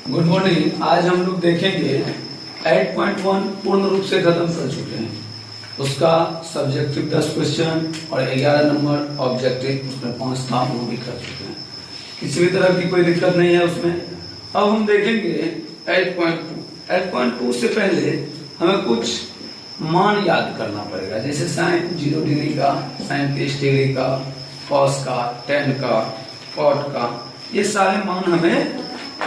Good morning. आज हम लोग देखेंगे 8.1 पूर्ण रूप से खत्म कर चुके हैं। उसका सब्जेक्टिव 10 क्वेश्चन और 11 नंबर ऑब्जेक्टिव, उसमें 5 था, वो भी कर चुके हैं। किसी भी तरह की कोई दिक्कत नहीं है उसमें। अब हम देखेंगे 8.2 से पहले हमें कुछ मान याद करना पड़ेगा, जैसे साइन 0 डिग्री का, साइन 30 डिग्री का, कॉस का, टेन का, कॉट का, ये सारे मान हमें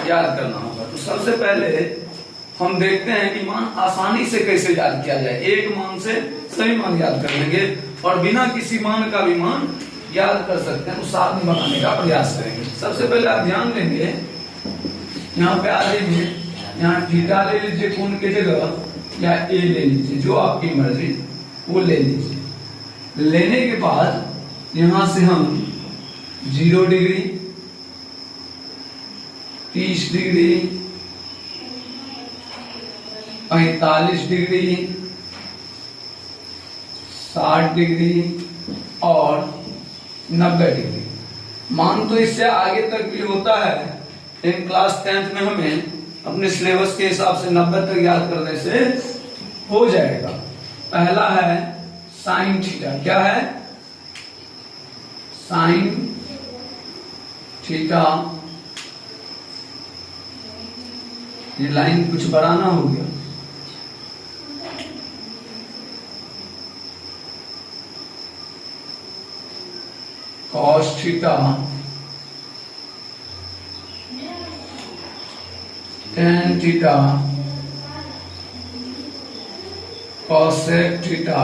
याद करना होगा। तो सबसे पहले हम देखते हैं कि मान आसानी से कैसे याद किया जाए। एक मान से सभी मान याद कर लेंगे और बिना किसी मान का भी मान याद कर सकते हैं, तो साथ में बनाने का प्रयास करेंगे। सबसे पहले आप ध्यान देंगे, यहाँ पे आ लीजिए, यहाँ थीटा ले लीजिए कोण की जगह, या ए ले लीजिए, जो आपकी मर्जी वो ले लीजिए। लेने के बाद यहां से हम 0 डिग्री, 30 डिग्री, 45 डिग्री, 60 डिग्री और 90 डिग्री। मान तो इससे आगे तक भी होता है, लेकिन क्लास 10th में हमें अपने सिलेबस के हिसाब से 90 तक याद करने से हो जाएगा। पहला है साइन थीटा। क्या है? Sine theta. ये लाइन कुछ बढ़ाना हो गया। Cos theta, tan theta, cosec theta,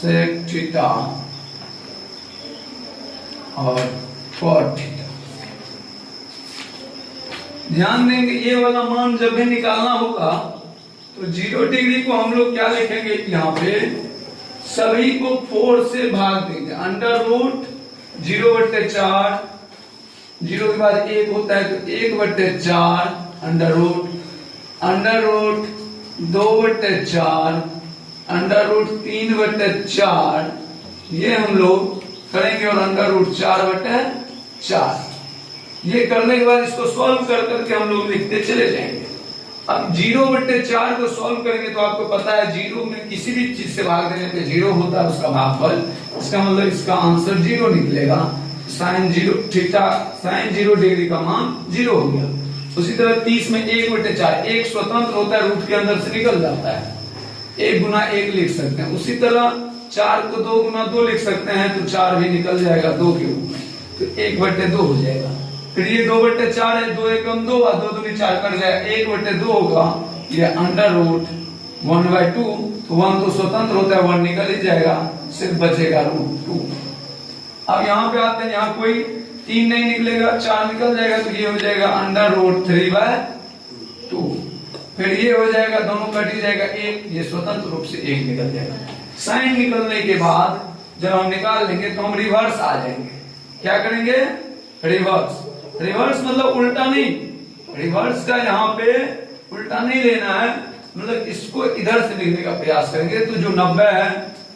sec theta और कॉट थीटा। ध्यान देंगे, ये वाला मान जब भी निकालना होगा तो 0 डिग्री को हम लोग क्या लिखेंगे, यहाँ पे सभी को 4 से भाग देंगे। अंडर रूट 0/4, 0 के बाद 1 होता है तो 1/4, अंडर रूट 2/4, अंडर रूट 3/4, ये हम लोग करेंगे, और अंडर रूट 4/4। ये करने के बाद इसको सॉल्व कर करके हम लोग लिखते चले जाएंगे। अब 0/4 को सॉल्व करेंगे तो आपको पता है 0 में किसी भी चीज से भाग देने पे 0 होता है उसका भागफल। इसका मतलब इसका आंसर 0 निकलेगा। साइन 0 थीटा, साइन 0 डिग्री का मान 0 हो गया। उसी तरह 30 में 1/4, एक स्वतंत्र होता है, रूट के अंदर से निकल जाता है, 1 गुना 1 लिख सकते हैं। उसी तरह 4 को 2 गुना 2 लिख सकते हैं, तो 4 भी निकल जाएगा 2 के रूप में, तो 1/2 हो जाएगा। फिर ये 2/4 है, 2 एकम 2 और 2 दूनी 4 कर जाएगा, 1/2 होगा। ये अंडर रूट 1/2, तो 1 तो स्वतंत्र होता है, 1 निकल ही जाएगा, सिर्फ बचेगा √2। अब यहाँ पे आते हैं, यहाँ कोई 3 नहीं निकलेगा, 4 निकल जाएगा, तो ये हो जाएगा अंडर रूट 3/2। फिर ये हो जाएगा, दोनों कट ही जाएगा, 1, ये स्वतंत्र रूप से 1 निकल जाएगा। साइन निकलने के बाद जब हम निकाल लेंगे तो हम रिवर्स आ जाएंगे। क्या करेंगे? रिवर्स। रिवर्स मतलब उल्टा नहीं, रिवर्स का यहाँ पे उल्टा नहीं लेना है, मतलब इसको इधर से लिखने का प्रयास करेंगे। तो जो 90 है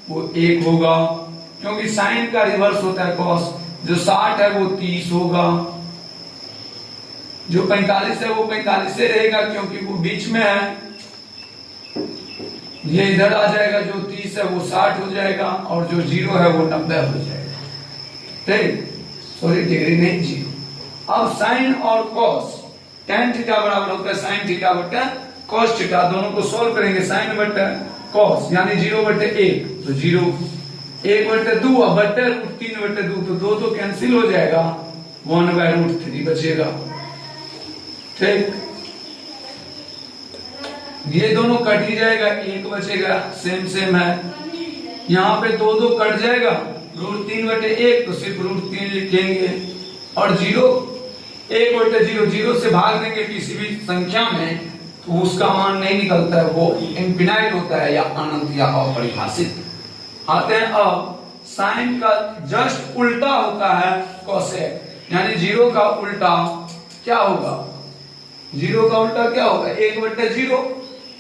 वो 1 होगा, क्योंकि साइन का रिवर्स होता है कॉस। जो 60 है वो 30 होगा, जो 45 है वो 45 से रहेगा, क्योंकि वो बीच में है। ये इधर आ जाएगा, जो 30 है वो 60 हो जाएगा, और जो 0 है वो 90 हो जाएगा। ठीक, सॉरी डिग्री नहीं, 0। अब साइन और कॉस, टेन थीटा बराबर होता है साइन थीटा बटा कॉस थीटा। दोनों को सॉल्व करेंगे, साइन बटा कॉस यानी 0/1, तो 0, 1/2 और बटा रूट 3/2, तो 2 तो कैंसिल हो जाएगा, 1/√3 बचेगा। ठीक, ये दोनों कट ही जाएगा, 1 बचेगा, सेम है। यहाँ पे 2 कट जाएगा, √3/1, तो सिर्फ √3 लिखेंगे, और 1/0, 0 से भाग देंगे किसी भी संख्या में तो उसका मान नहीं निकलता है, वो इनफिनाइट होता है, या अनंत या अपरिभाषित। आते हैं अब साइन का जस्ट उल्टा होता है कोसेक, यानी 0 का उल्टा क्या होगा? 0 का उल्टा क्या होगा? 1/0,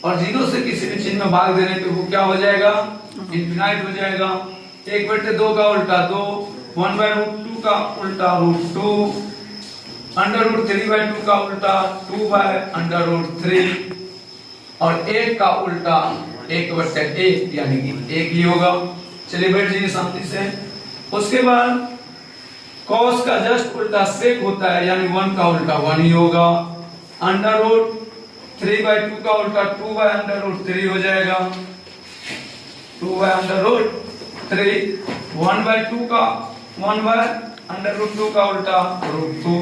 और 0 से किसी भी चीज में भाग देने पे वो क्या हो जाएगा? इनफिनाइट हो जाएगा। 1/2 का उल्टा 2, 1/√2 का उल्टा √2, √3/2 का उल्टा 2/√3 और 1 का उल्टा 1/1 यानी कि 1 ही होगा। चलिए बैठ जाइए शांति से। उसके बाद cos का जस्ट उल्टा sec होता है यानी 1 का उल्टा 1 ही होगा। √3/2 का उल्टा 2/√3 हो जाएगा, 2/√3। 1/2 का 1/√2 का उल्टा √2,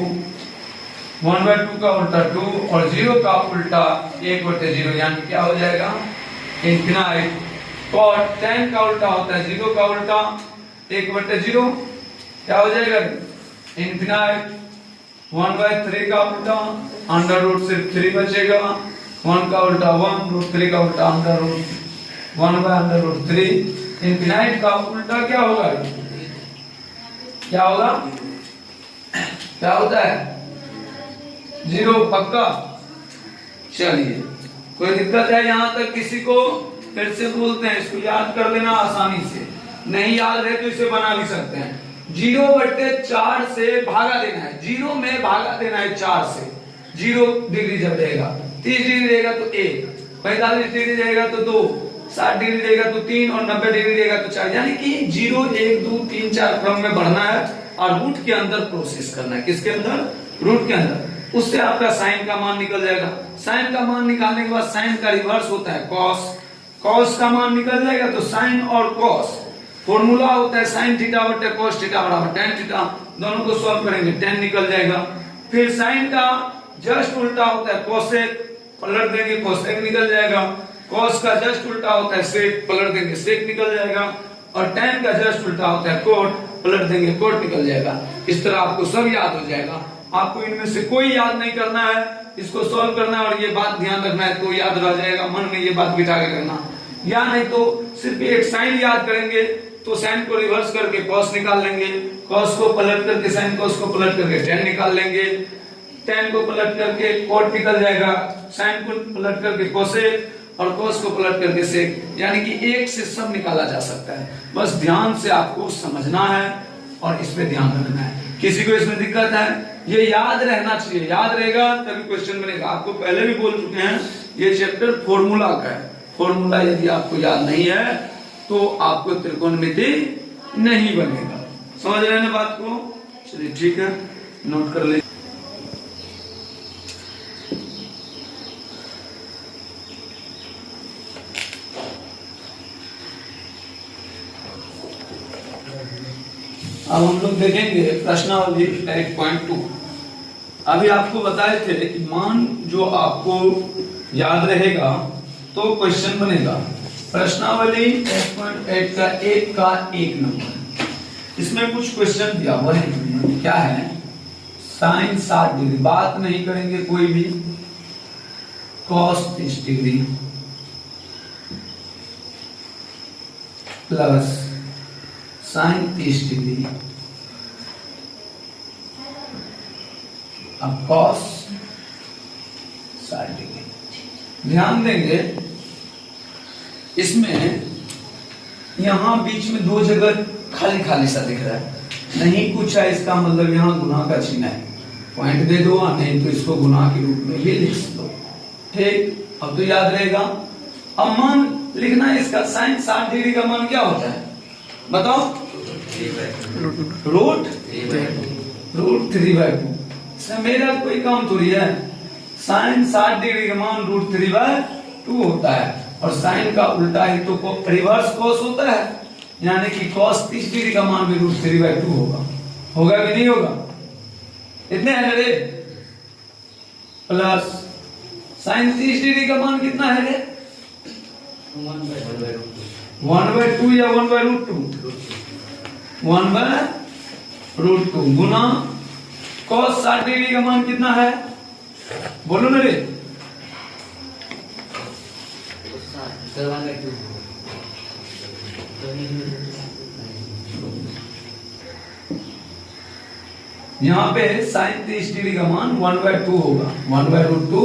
1/2 का उल्टा 2 और 0 का उल्टा 1/0 यानी क्या हो जाएगा इनफिनाइट। cot tan का उल्टा होता है 0 का उल्टा 1/0 क्या हो जाएगा इनफिनाइट। 1/3 का उल्टा √ सिर्फ 3 बचेगा, 1 का उल्टा 1, √3 का उल्टा √1/√3। इनफिनाइट का उल्टा क्या होगा, क्या होगा, क्या होता है 0 पक्का। चलिए कोई दिक्कत है यहाँ तक किसी को? फिर से बोलते हैं, इसको याद कर लेना आसानी से, नहीं याद रहे तो इसे बना भी सकते हैं। 0/4 से भागा देना है, 0 में भागा देना है 4 से। 0 डिग्री जब रहेगा, 30 डिग्री रहेगा तो 1, 45 डिग्री रहेगा तो 2, 60 डिग्री रहेगा तो 3 और 90 डिग्री रहेगा तो 4। यानी कि 0 1 2 3 4 क्रम में बढ़ना है और रूट के अंदर प्रोसेस करना है। किसके अंदर? रूट के अंदर। उससे आपका साइन का मान निकल जाएगा। साइन का मान निकालने के बाद साइन का रिवर्स होता है कॉस, कॉस का मान निकल जाएगा तो साइन और कॉस फॉर्मूला होता है साइन थीटा बटे कॉस थीटा बराबर tan थीटा। दोनों को सॉल्व करेंगे tan निकल जाएगा। फिर साइन का जस्ट उल्टा होता है कोसेक, पलट देंगे कोसेक निकल जाएगा। कॉस का जस्ट उल्टा होता है सेक, पलट देंगे सेक निकल जाएगा। और tan का जस्ट उल्टा होता है कोट, पलट देंगे कोट निकल जाएगा। इस तरह आपको सब याद हो जाएगा। आपको इनमें से कोई याद नहीं करना है, इसको सॉल्व करना है और ये बात ध्यान रखना है तो याद रह जाएगा। मन में ये बात बिठा के रखना, या नहीं तो सिर्फ एक साइन याद करेंगे तो साइन को रिवर्स करके कॉस निकाल लेंगे, कॉस को पलट करके साइन कॉस को पलट करके tan निकाल लेंगे, tan को पलट करके कोट निकल जाएगा, साइन को पलट करके कोसेक और कॉस को पलट करके सेक। यानी कि एक से सब निकाला जा सकता है। बस ध्यान से आपको समझना है और इस पे ध्यान रखना है। किसी को इसमें दिक्कत है? ये याद रहना चाहिए, याद रहेगा तभी क्वेश्चन बनेगा। आपको पहले भी बोल चुके हैं ये चैप्टर फॉर्मूला का है। फॉर्मूला यदि आपको याद नहीं है तो आपको त्रिकोणमिति नहीं बनेगा। समझ रहे हैं ना बात को? चलिए ठीक है, नोट कर ले। अब हम लोग देखेंगे प्रश्नावली 1.2। अभी आपको बताए थे कि मान जो आपको याद रहेगा तो क्वेश्चन बनेगा। प्रश्नावली 1.8 का एक नंबर, इसमें कुछ क्वेश्चन दिया हुआ है। क्या है? साइन 60 डिग्री, बात नहीं करेंगे कोई भी, cos 30 degree plus sign 30 degree अब कॉस 60 डिग्री। ध्यान देंगे इसमें यहां बीच में दो जगह खाली खाली सा दिख रहा है, नहीं कुछ है, इसका मतलब यहां गुना का चिन्ह है। पॉइंट दे दो, नहीं तो इसको गुना के रूप में भी लिख दो। ठीक, अब तो याद रहेगा। अब मान लिखना है इसका, साइन 60 डिग्री का मान क्या होता है बताओ? रूट 3/2। मेरा कोई काम थोड़ी है। साइन 60 डिग्री का मान √3/2 होता है और साइन का उल्टा ही तो रिवर्स कॉस होता है, यानी कि कॉस 30 डिग्री का मान भी √3/2 होगा। होगा कि नहीं होगा? इतने है रे। प्लस साइन 30 डिग्री का मान कितना है रे? 1/2 या 1/√2? 1/√2 गुना cos 60 डिग्री का मान कितना है बोलो ना रे? यहाँ पे साइन 30 डिग्री का मान 1/2 होगा, 1/√2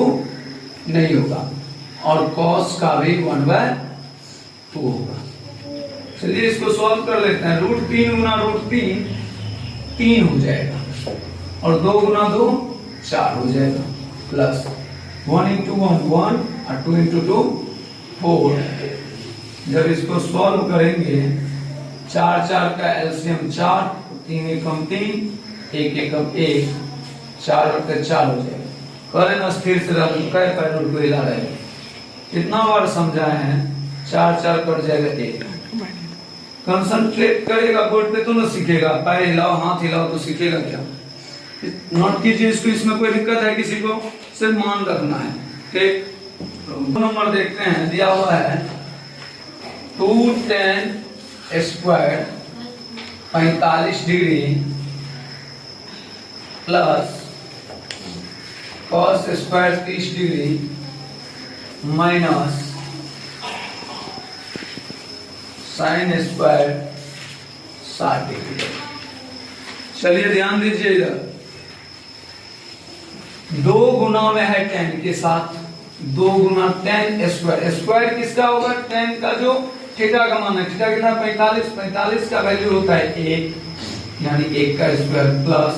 नहीं होगा और cos का भी 1/2 होगा। चलिए इसको सॉल्व कर लेते हैं। √3 गुना √3 3 हो जाएगा, और 2 गुना 2 4 हो जाएगा, प्लस 1 इंटू 1 1 और 2 इंटू 2 4। जब इसको सॉल्व करेंगे 4 4 का एलसीएम 4, 3 एकम 3, 1 एकम 1, 4 और 4 हो जाएगा। करें स्थिर से पैरों को हिला रहे, कितना बार समझाए हैं, 4 4 कट जाएगा 1। कंसंट्रेट करेगा बोर्ड पे तो ना सीखेगा, पैर हिलाओ हाथ हिलाओ तो सीखेगा क्या। नोट कीजिए इसको, इसमें कोई दिक्कत है किसी को, सिर्फ मान रखना है। ठीक, नंबर देखते हैं, दिया हुआ है 2 tan square 45 degree plus cos square 30 degree minus sin square 60 degree. चलिए ध्यान दीजिए, इधर 2 गुना में है tan के साथ, 2 गुना tan स्क्वायर, स्क्वायर किसका होगा, tan का जो थीटा का मान है, थीटा कितना 45, 45 का वैल्यू होता है 1, यानी 1 का स्क्वायर प्लस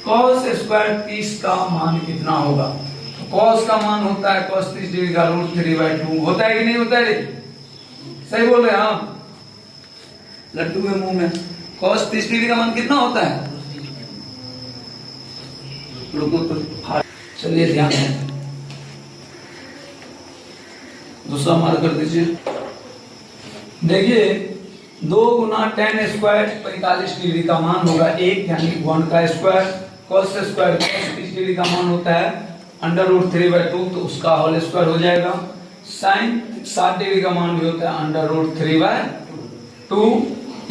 cos स्क्वायर 30 का मान कितना होगा, तो cos का मान होता है cos 30 डिग्री का √3/2, होता है कि नहीं होता है, सही बोल रहे हैं आप, लड्डू के मुंह में। cos 30 डिग्री का मान कितना होता है, चलिए ध्यान दें, दूसरा मार्क कर दीजिए। देखिए 2 गुना tan स्क्वायर 45 डिग्री का मान होगा 1, यानी 1 का स्क्वायर, cos स्क्वायर 30 डिग्री का मान होता है √3/2, तो उसका होल स्क्वायर हो जाएगा। sin 60 डिग्री का मान भी होता है √3/2,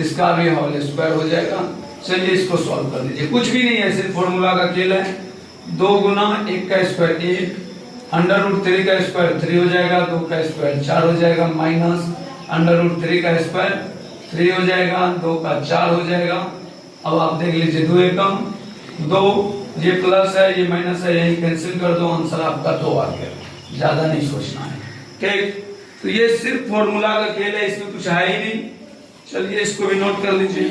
इसका भी होल स्क्वायर हो जाएगा। चलिए इसको सॉल्व कर लीजिए, कुछ भी नहीं है, सिर्फ फॉर्मूला का खेल है। 2 गुना 1 का स्क्वायर 1, √3 का स्क्वायर 3 हो जाएगा, 2 का स्क्वायर 4 हो जाएगा, माइनस √3 का स्क्वायर 3 हो जाएगा, 2 का 4 हो जाएगा। अब आप देख लीजिए 2 एकम 2, ये प्लस है ये माइनस है, यही कैंसिल कर दो, आंसर आपका 2 आ गया, ज्यादा नहीं सोचना है। ठीक, तो ये सिर्फ फॉर्मूला का खेल है, इसमें कुछ है ही नहीं। चलिए इसको भी नोट कर लीजिए।